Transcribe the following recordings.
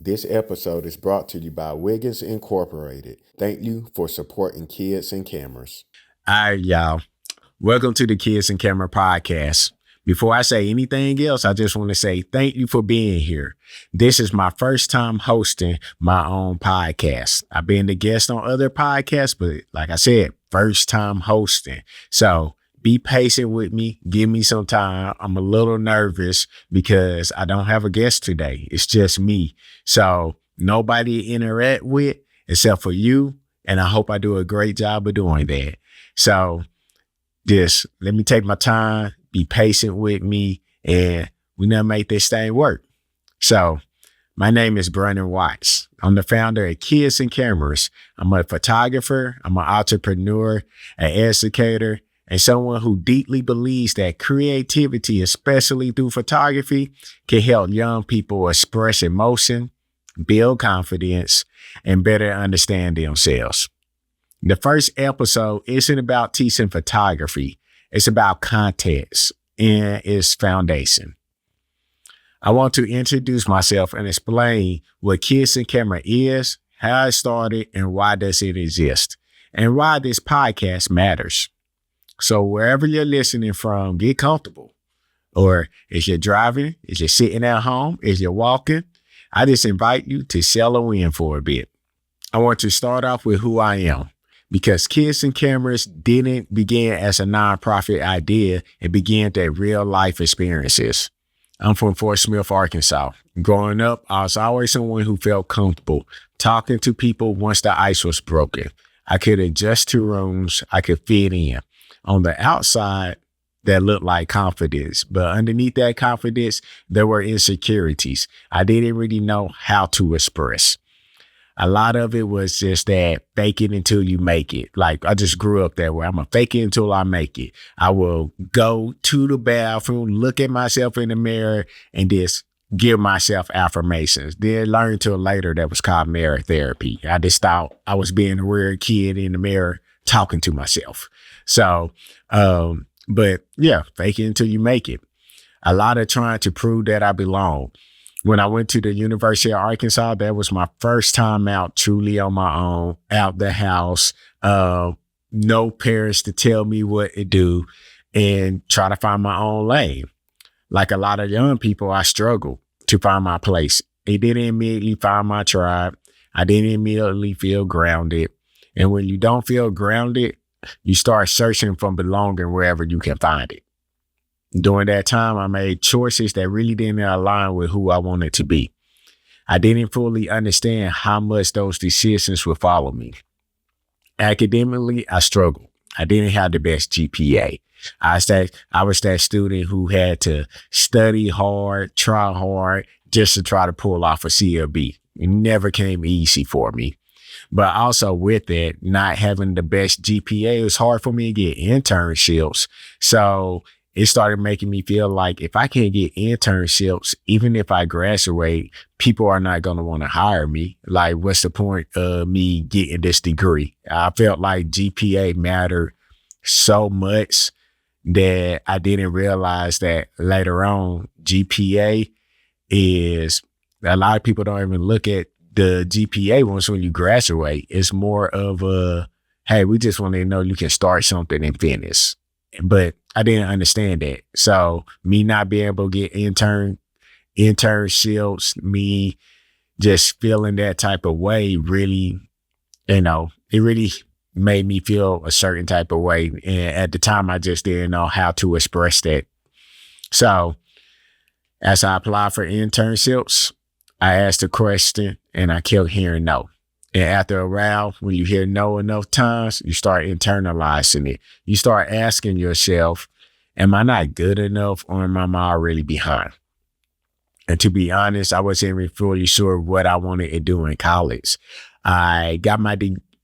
This episode is brought to you by Wiggins Incorporated. Thank you for supporting Kids and Cameras. All right, y'all. Welcome to the Kids and Camera podcast. Before I say anything else, I just want to say thank you for being here. This is my first time hosting my own podcast. I've been the guest on other podcasts, but like I said, first time hosting. So be patient with me. Give me some time. I'm a little nervous because I don't have a guest today. It's just me. So nobody to interact with except for you. And I hope I do a great job of doing that. So just let me take my time, be patient with me, and we gonna make this thing work. So my name is Brandan Watts. I'm the founder of Kids and Cameras. I'm a photographer. I'm an entrepreneur, an educator, and someone who deeply believes that creativity, especially through photography, can help young people express emotion, build confidence, and better understand themselves. The first episode isn't about teaching photography. It's about context and its foundation. I want to introduce myself and explain what Kids and Camera is, how it started, and why does it exist, and why this podcast matters. So wherever you're listening from, get comfortable. Or if you're driving, if you're sitting at home, if you're walking, I just invite you to settle in for a bit. I want to start off with who I am, because Kids and Cameras didn't begin as a nonprofit idea. It began at real life experiences. I'm from Fort Smith, Arkansas. Growing up, I was always someone who felt comfortable talking to people once the ice was broken. I could adjust to rooms. I could fit in. On the outside, that looked like confidence, but underneath that confidence, there were insecurities. I didn't really know how to express. A lot of it was just that fake it until you make it. Like, I just grew up that way. I'm going to fake it until I make it. I will go to the bathroom, look at myself in the mirror, and just give myself affirmations. Then learn till later that was called mirror therapy. I just thought I was being a weird kid in the mirror talking to myself. So, but yeah, fake it until you make it. A lot of trying to prove that I belong. When I went to the University of Arkansas, that was my first time out truly on my own, out the house, no parents to tell me what to do, and try to find my own lane. Like a lot of young people, I struggled to find my place. I didn't immediately find my tribe. I didn't immediately feel grounded. And when you don't feel grounded, you start searching for belonging wherever you can find it. During that time, I made choices that really didn't align with who I wanted to be. I didn't fully understand how much those decisions would follow me. Academically, I struggled. I didn't have the best GPA. I was that student who had to study hard, try hard, just to try to pull off a C or B. It never came easy for me. But also with it, not having the best GPA, it was hard for me to get internships. So it started making me feel like if I can't get internships, even if I graduate, people are not going to want to hire me. Like, what's the point of me getting this degree? I felt like GPA mattered so much that I didn't realize that later on, GPA is, a lot of people don't even look at the GPA once when you graduate. It's more of a, hey, we just want to know you can start something and finish. But I didn't understand that. So me not being able to get internships, me just feeling that type of way really, it really made me feel a certain type of way. And at the time, I just didn't know how to express that. So as I applied for internships, I asked a question and I kept hearing no. And after a while, when you hear no enough times, you start internalizing it. You start asking yourself, am I not good enough, or am I already behind? And to be honest, I wasn't even fully sure what I wanted to do in college. I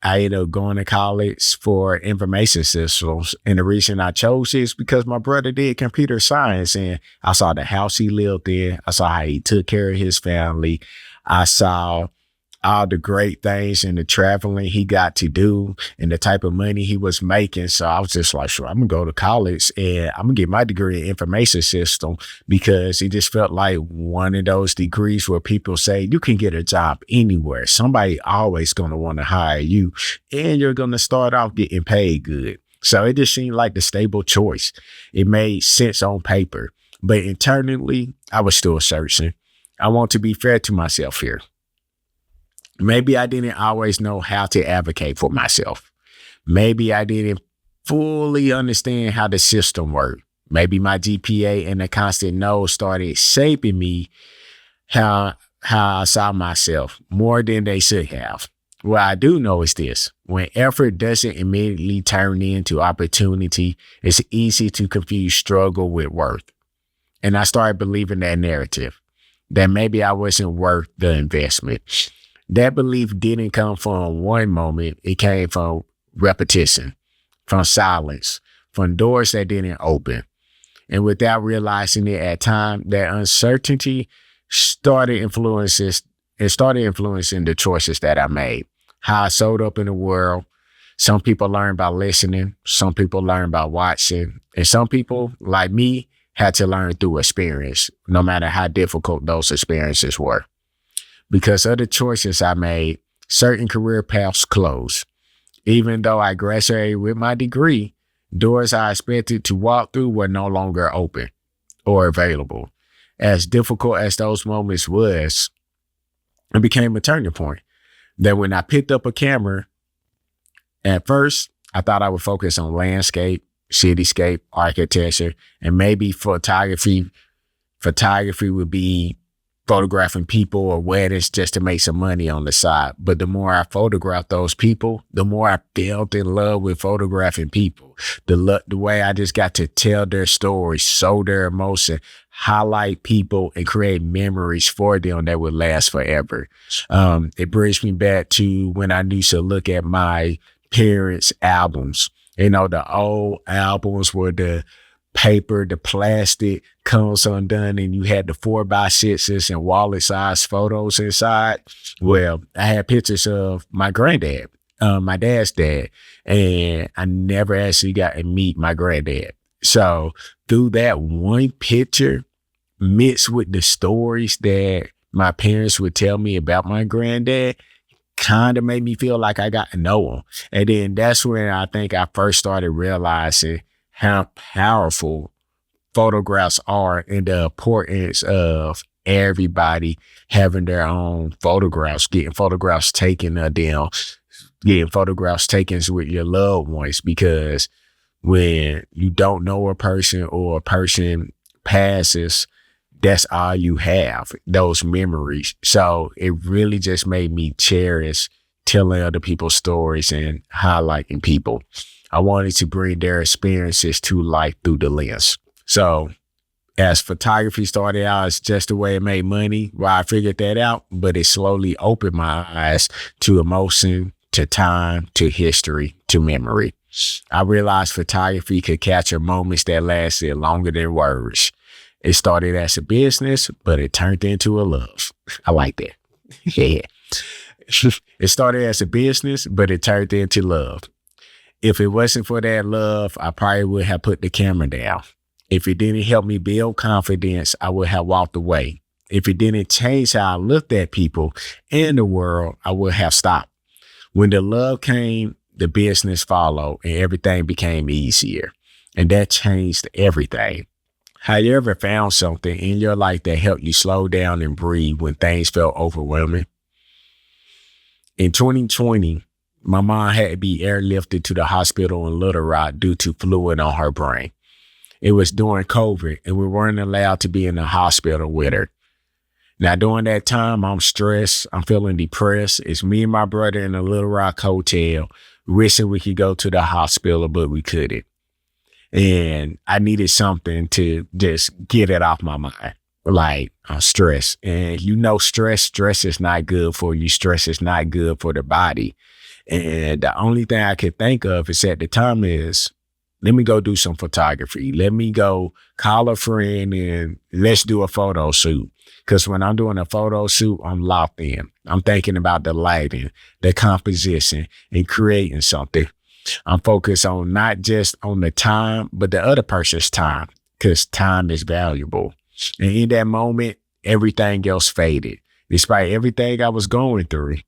ended up going to college for information systems. And the reason I chose it is because my brother did computer science, and I saw the house he lived in. I saw how he took care of his family. I saw all the great things and the traveling he got to do and the type of money he was making. So I was just like, sure, I'm gonna go to college and I'm gonna get my degree in information system, because it just felt like one of those degrees where people say you can get a job anywhere. Somebody always gonna want to hire you, and you're gonna start off getting paid good. So it just seemed like the stable choice. It made sense on paper, but internally I was still searching. I want to be fair to myself here. Maybe I didn't always know how to advocate for myself. Maybe I didn't fully understand how the system worked. Maybe my GPA and the constant no's started shaping me how I saw myself more than they should have. What I do know is this: when effort doesn't immediately turn into opportunity, it's easy to confuse struggle with worth. And I started believing that narrative, that maybe I wasn't worth the investment. That belief didn't come from one moment. It came from repetition, from silence, from doors that didn't open. And without realizing it at time, that uncertainty started influencing the choices that I made, how I showed up in the world. Some people learn by listening. Some people learn by watching. And some people, like me, had to learn through experience, no matter how difficult those experiences were. Because of the choices I made, certain career paths closed. Even though I graduated with my degree, doors I expected to walk through were no longer open or available. As difficult as those moments was, it became a turning point. That when I picked up a camera, at first, I thought I would focus on landscape, cityscape, architecture, and maybe photography. Photography would be photographing people or weddings just to make some money on the side. But the more I photographed those people, the more I fell in love with photographing people. The way I just got to tell their stories, show their emotion, highlight people, and create memories for them that would last forever. It brings me back to when I used to look at my parents' albums. You know, the old albums were the paper, the plastic comes undone, and you had the 4x6s and wallet-sized photos inside. Well, I had pictures of my granddad, my dad's dad, and I never actually got to meet my granddad. So through that one picture, mixed with the stories that my parents would tell me about my granddad, kind of made me feel like I got to know him. And then that's when I think I first started realizing how powerful photographs are and the importance of everybody having their own photographs, getting photographs taken of them, getting photographs taken with your loved ones. Because when you don't know a person or a person passes, that's all you have, those memories. So it really just made me cherish telling other people's stories and highlighting people. I wanted to bring their experiences to life through the lens. So as photography started out as just the way it made money, well, I figured that out, but it slowly opened my eyes to emotion, to time, to history, to memory. I realized photography could capture moments that lasted longer than words. It started as a business, but it turned into a love. I like that. Yeah. It started as a business, but it turned into love. If it wasn't for that love, I probably would have put the camera down. If it didn't help me build confidence, I would have walked away. If it didn't change how I looked at people and the world, I would have stopped. When the love came, the business followed and everything became easier. And that changed everything. Have you ever found something in your life that helped you slow down and breathe when things felt overwhelming? In 2020, my mom had to be airlifted to the hospital in Little Rock due to fluid on her brain. It was during COVID and we weren't allowed to be in the hospital with her. Now, during that time, I'm stressed. I'm feeling depressed. It's me and my brother in a Little Rock hotel, wishing we could go to the hospital, but we couldn't. And I needed something to just get it off my mind. Like stress. And stress is not good for you. Stress is not good for the body. And the only thing I could think of is at the time is let me go do some photography. Let me go call a friend and let's do a photo shoot. Because when I'm doing a photo shoot, I'm locked in. I'm thinking about the lighting, the composition, and creating something. I'm focused on not just on the time, but the other person's time, because time is valuable. And in that moment, everything else faded. Despite everything I was going through,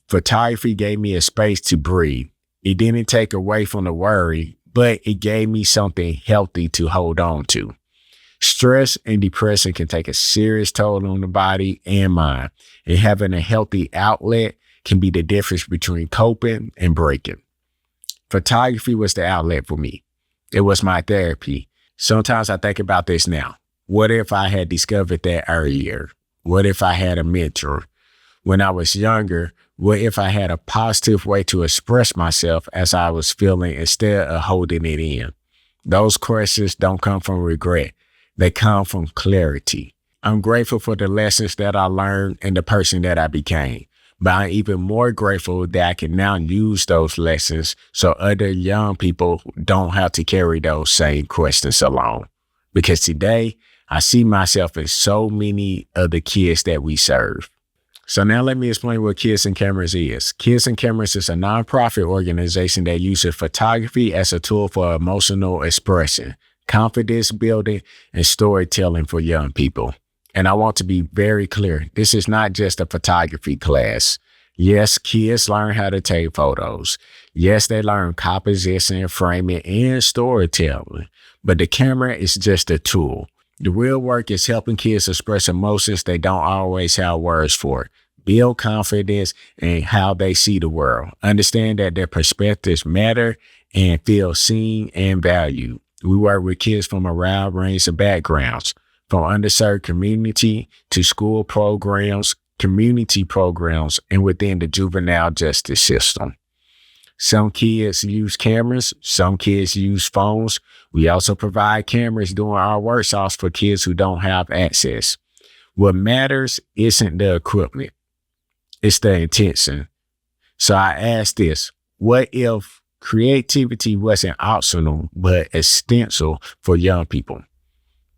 photography gave me a space to breathe. It didn't take away from the worry, but it gave me something healthy to hold on to. Stress and depression can take a serious toll on the body and mind, and having a healthy outlet can be the difference between coping and breaking. Photography was the outlet for me. It was my therapy. Sometimes I think about this now. What if I had discovered that earlier? What if I had a mentor? When I was younger, what if I had a positive way to express myself as I was feeling instead of holding it in? Those questions don't come from regret. They come from clarity. I'm grateful for the lessons that I learned and the person that I became. But I'm even more grateful that I can now use those lessons so other young people don't have to carry those same questions alone. Because today, I see myself in so many of the kids that we serve. So now let me explain what Kids and Cameras is. Kids and Cameras is a nonprofit organization that uses photography as a tool for emotional expression, confidence building, and storytelling for young people. And I want to be very clear. This is not just a photography class. Yes, kids learn how to take photos. Yes, they learn composition, framing, and storytelling. But the camera is just a tool. The real work is helping kids express emotions they don't always have words for, build confidence in how they see the world, understand that their perspectives matter, and feel seen and valued. We work with kids from a wide range of backgrounds, from underserved community to school programs, community programs, and within the juvenile justice system. Some kids use cameras, some kids use phones. We also provide cameras during our workshops for kids who don't have access. What matters isn't the equipment, it's the intention. So I ask this, what if creativity wasn't optional, but essential for young people?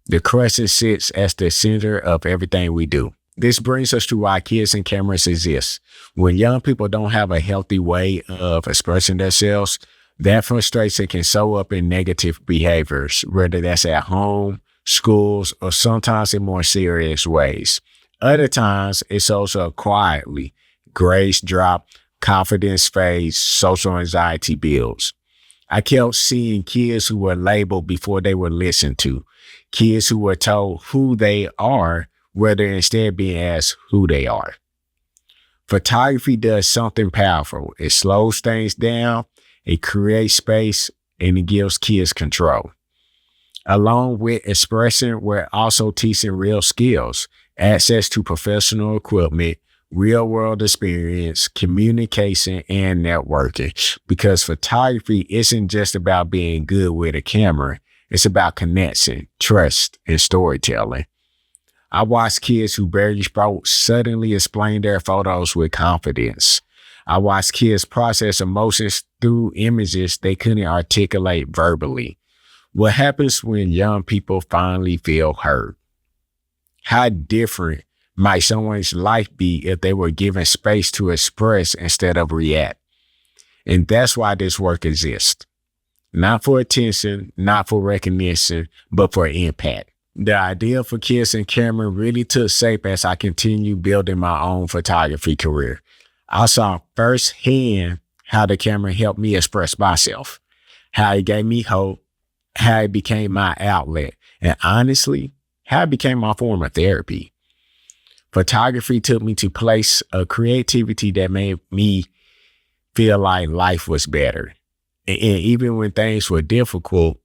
The question sits at the center of everything we do. This brings us to why Kids and Cameras exist. When young people don't have a healthy way of expressing themselves, that frustration can show up in negative behaviors, whether that's at home, schools, or sometimes in more serious ways. Other times, it shows up quietly. Grades drop, confidence fades, social anxiety builds. I kept seeing kids who were labeled before they were listened to, kids who were told who they are, rather instead being asked who they are. Photography does something powerful. It slows things down, it creates space, and it gives kids control. Along with expression, we're also teaching real skills, access to professional equipment, real world experience, communication, and networking. Because photography isn't just about being good with a camera. It's about connection, trust, and storytelling. I watched kids who barely spoke suddenly explain their photos with confidence. I watched kids process emotions through images they couldn't articulate verbally. What happens when young people finally feel heard? How different might someone's life be if they were given space to express instead of react? And that's why this work exists. Not for attention, not for recognition, but for impact. The idea for Kids and Camera really took shape as I continued building my own photography career. I saw firsthand how the camera helped me express myself, how it gave me hope, how it became my outlet, and honestly, how it became my form of therapy. Photography took me to a place of creativity that made me feel like life was better. And even when things were difficult,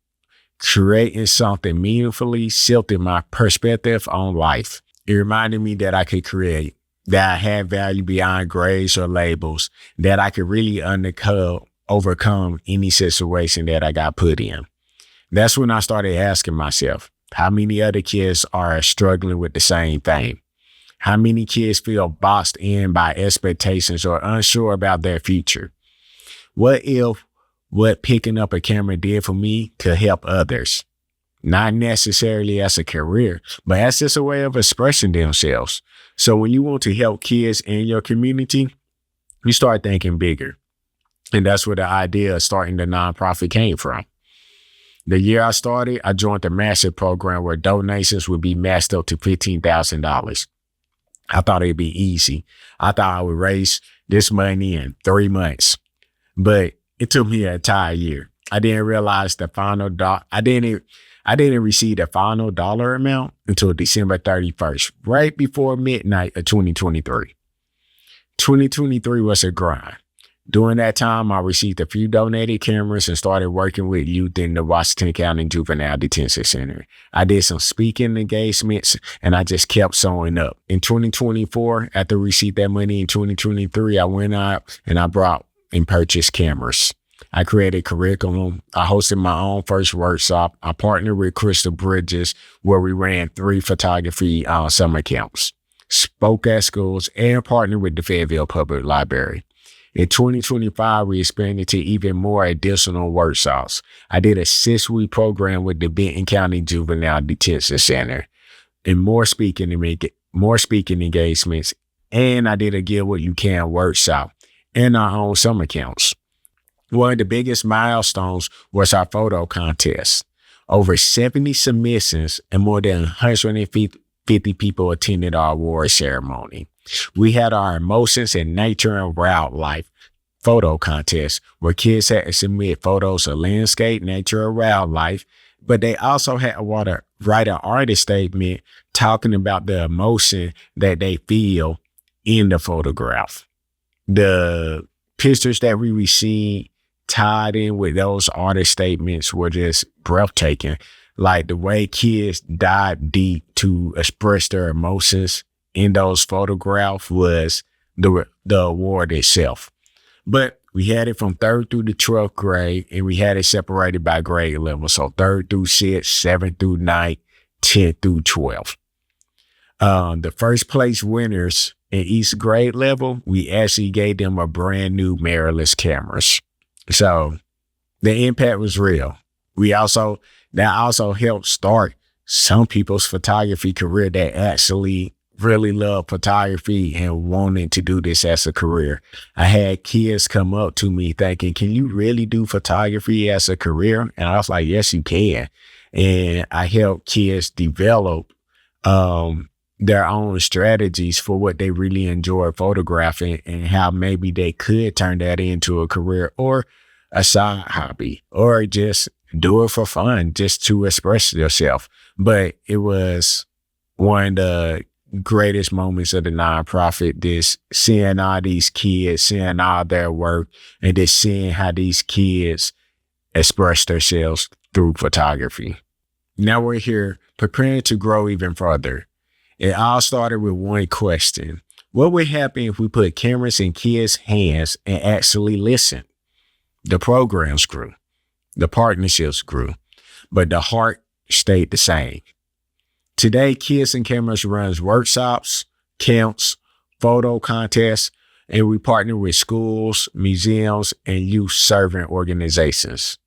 creating something meaningfully shifted my perspective on life. It reminded me that I could create, that I had value beyond grades or labels, that I could really overcome any situation that I got put in. That's when I started asking myself, how many other kids are struggling with the same thing? How many kids feel boxed in by expectations or unsure about their future? What if what picking up a camera did for me could help others. Not necessarily as a career, but as just a way of expressing themselves. So when you want to help kids in your community, you start thinking bigger. And that's where the idea of starting the nonprofit came from. The year I started, I joined a massive program where donations would be matched up to $15,000. I thought it'd be easy. I thought I would raise this money in 3 months, but it took me an entire year. I didn't realize the final I didn't receive the final dollar amount until December 31st, right before midnight of 2023. 2023 was a grind. During that time, I received a few donated cameras and started working with youth in the Washington County Juvenile Detention Center. I did some speaking engagements and I just kept showing up. In 2024, after we received that money in 2023, I went out and I brought and purchased cameras. I created curriculum. I hosted my own first workshop. I partnered with Crystal Bridges, where we ran 3 photography summer camps, spoke at schools, and partnered with the Fayetteville Public Library. In 2025, we expanded to even more additional workshops. I did a 6-week program with the Benton County Juvenile Detention Center and more speaking engagements. And I did a Give What You Can workshop and our own summer camps. One of the biggest milestones was our photo contest. Over 70 submissions and more than 150 people attended our award ceremony. We had our Emotions in Nature and Wildlife photo contest where kids had to submit photos of landscape, nature, or wildlife, but they also had to write an artist statement talking about the emotion that they feel in the photograph. The pictures that we received tied in with those artist statements were just breathtaking. Like the way kids dive deep to express their emotions in those photographs was the award itself. But we had it from 3rd through the 12th grade, and we had it separated by grade level. So 3rd through 6th, 7th through 9th, 10th through 12th. The first place winners in each grade level, we actually gave them a brand new mirrorless cameras. So the impact was real. That also helped start some people's photography career that actually really love photography and wanted to do this as a career. I had kids come up to me thinking, can you really do photography as a career? And I was like, yes, you can. And I helped kids develop their own strategies for what they really enjoy photographing and how maybe they could turn that into a career or a side hobby or just do it for fun, just to express yourself. But it was one of the greatest moments of the nonprofit, this seeing all these kids, seeing all their work, and just seeing how these kids express themselves through photography. Now we're here preparing to grow even further. It all started with one question. What would happen if we put cameras in kids' hands and actually listened? The programs grew, the partnerships grew, but the heart stayed the same. Today, Kids and Cameras runs workshops, camps, photo contests, and we partner with schools, museums, and youth serving organizations.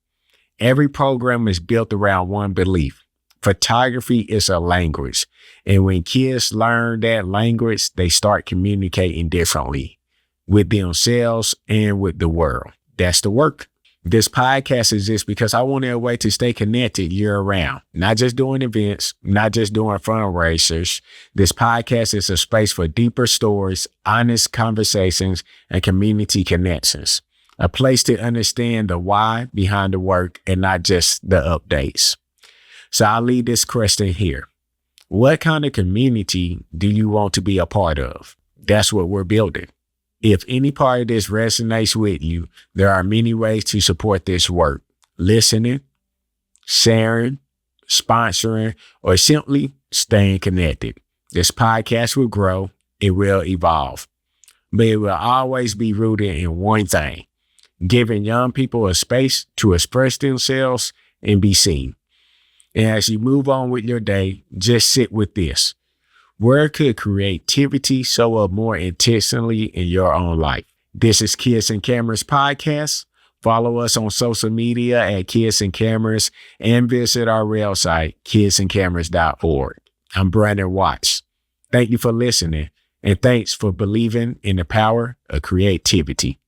Every program is built around one belief. Photography is a language, and when kids learn that language, they start communicating differently with themselves and with the world. That's the work. This podcast exists because I wanted a way to stay connected year round, not just doing events, not just doing fundraisers. This podcast is a space for deeper stories, honest conversations, and community connections. A place to understand the why behind the work and not just the updates. So I'll leave this question here. What kind of community do you want to be a part of? That's what we're building. If any part of this resonates with you, there are many ways to support this work. Listening, sharing, sponsoring, or simply staying connected. This podcast will grow, it will evolve, but it will always be rooted in one thing, giving young people a space to express themselves and be seen. And as you move on with your day, just sit with this. Where could creativity show up more intentionally in your own life? This is Kids and Cameras Podcast, Follow us on social media at Kids and Cameras and visit our website, kidsandcameras.org. I'm Brandan Watts. Thank you for listening, and thanks for believing in the power of creativity.